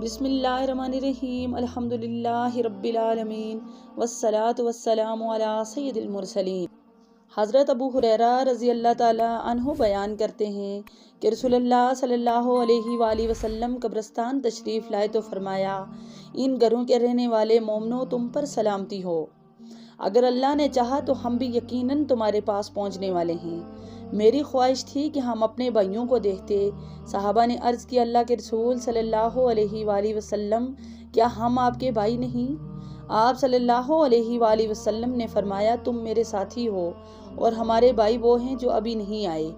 بسم اللہ الرحمن الرحیم الحمدللہ رب العالمین والصلاة والسلام علی سید المرسلین۔ حضرت ابو ہریرہ رضی اللہ تعالی عنہ بیان کرتے ہیں کہ رسول اللہ صلی اللہ علیہ وآلہ وسلم قبرستان تشریف لائے تو فرمایا، ان گھروں کے رہنے والے مومنوں تم پر سلامتی ہو، اگر اللہ نے چاہا تو ہم بھی یقیناً تمہارے پاس پہنچنے والے ہیں۔ میری خواہش تھی کہ ہم اپنے بھائیوں کو دیکھتے۔ صحابہ نے عرض کی، اللہ کے رسول صلی اللہ علیہ وآلہ وسلم، کیا ہم آپ کے بھائی نہیں؟ آپ صلی اللہ علیہ وآلہ وسلم نے فرمایا، تم میرے ساتھی ہو اور ہمارے بھائی وہ ہیں جو ابھی نہیں آئے۔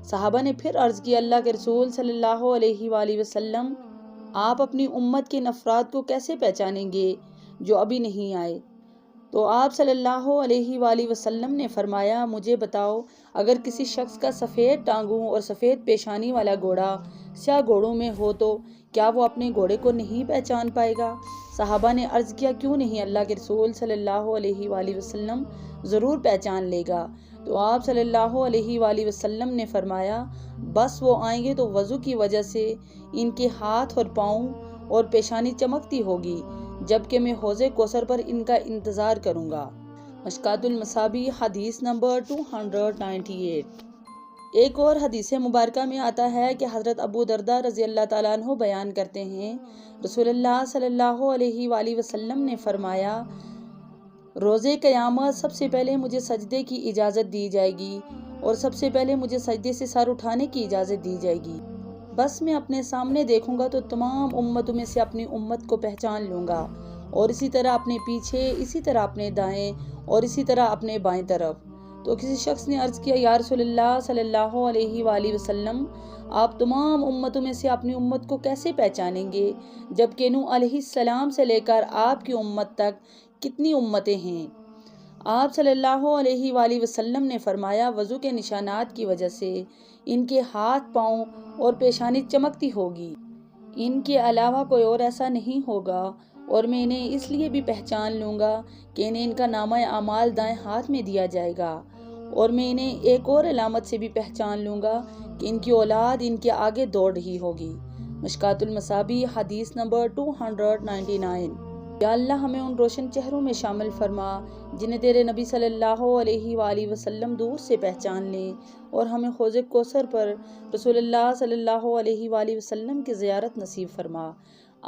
صحابہ نے پھر عرض کی، اللہ کے رسول صلی اللہ علیہ وآلہ وسلم، آپ اپنی امت کے افراد کو کیسے پہچانیں گے جو ابھی نہیں آئے؟ تو آپ صلی اللہ علیہ وآلہ وسلم نے فرمایا، مجھے بتاؤ، اگر کسی شخص کا سفید ٹانگوں اور سفید پیشانی والا گھوڑا سیاہ گھوڑوں میں ہو تو کیا وہ اپنے گھوڑے کو نہیں پہچان پائے گا؟ صحابہ نے عرض کیا، کیوں نہیں، اللہ کے رسول صلی اللہ علیہ وآلہ وسلم ضرور پہچان لے گا۔ تو آپ صلی اللہ علیہ وآلہ وسلم نے فرمایا، بس وہ آئیں گے تو وضو کی وجہ سے ان کے ہاتھ اور پاؤں اور پیشانی چمکتی ہوگی، جبکہ میں حوض کوثر پر ان کا انتظار کروں گا۔ مشکوٰۃ المصابیح حدیث نمبر 298۔ ایک اور حدیث مبارکہ میں آتا ہے کہ حضرت ابو درداء رضی اللہ تعالیٰ عنہ بیان کرتے ہیں، رسول اللہ صلی اللہ علیہ وآلہ وسلم نے فرمایا، روز قیامت سب سے پہلے مجھے سجدے کی اجازت دی جائے گی اور سب سے پہلے مجھے سجدے سے سر اٹھانے کی اجازت دی جائے گی۔ بس میں اپنے سامنے دیکھوں گا تو تمام امتوں میں سے اپنی امت کو پہچان لوں گا، اور اسی طرح اپنے پیچھے، اسی طرح اپنے دائیں اور اسی طرح اپنے بائیں طرف۔ تو کسی شخص نے عرض کیا، یا رسول اللہ صلی اللہ علیہ وآلہ وسلم، آپ تمام امتوں میں سے اپنی امت کو کیسے پہچانیں گے، جبکہ نوح علیہ السلام سے لے کر آپ کی امت تک کتنی امتیں ہیں؟ آپ صلی اللہ علیہ وآلہ وسلم نے فرمایا، وضو کے نشانات کی وجہ سے ان کے ہاتھ، پاؤں اور پیشانی چمکتی ہوگی، ان کے علاوہ کوئی اور ایسا نہیں ہوگا، اور میں انہیں اس لیے بھی پہچان لوں گا کہ انہیں ان کا نامہ اعمال دائیں ہاتھ میں دیا جائے گا، اور میں انہیں ایک اور علامت سے بھی پہچان لوں گا کہ ان کی اولاد ان کے آگے دوڑ رہی ہوگی۔ مشکوٰۃ المصابیح حدیث نمبر 299۔ یا اللہ ہمیں ان روشن چہروں میں شامل فرما جنہیں تیرے نبی صلی اللہ علیہ وآلہ وسلم دور سے پہچان لیں، اور ہمیں حوض کوثر پر رسول اللہ صلی اللہ علیہ وآلہ وسلم کی زیارت نصیب فرما۔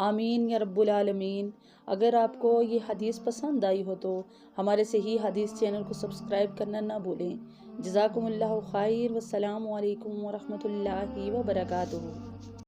آمین یا رب العالمین۔ اگر آپ کو یہ حدیث پسند آئی ہو تو ہمارے صحیح حدیث چینل کو سبسکرائب کرنا نہ بھولیں۔ جزاکم اللہ خیر، والسلام علیکم ورحمۃ اللہ وبرکاتہ۔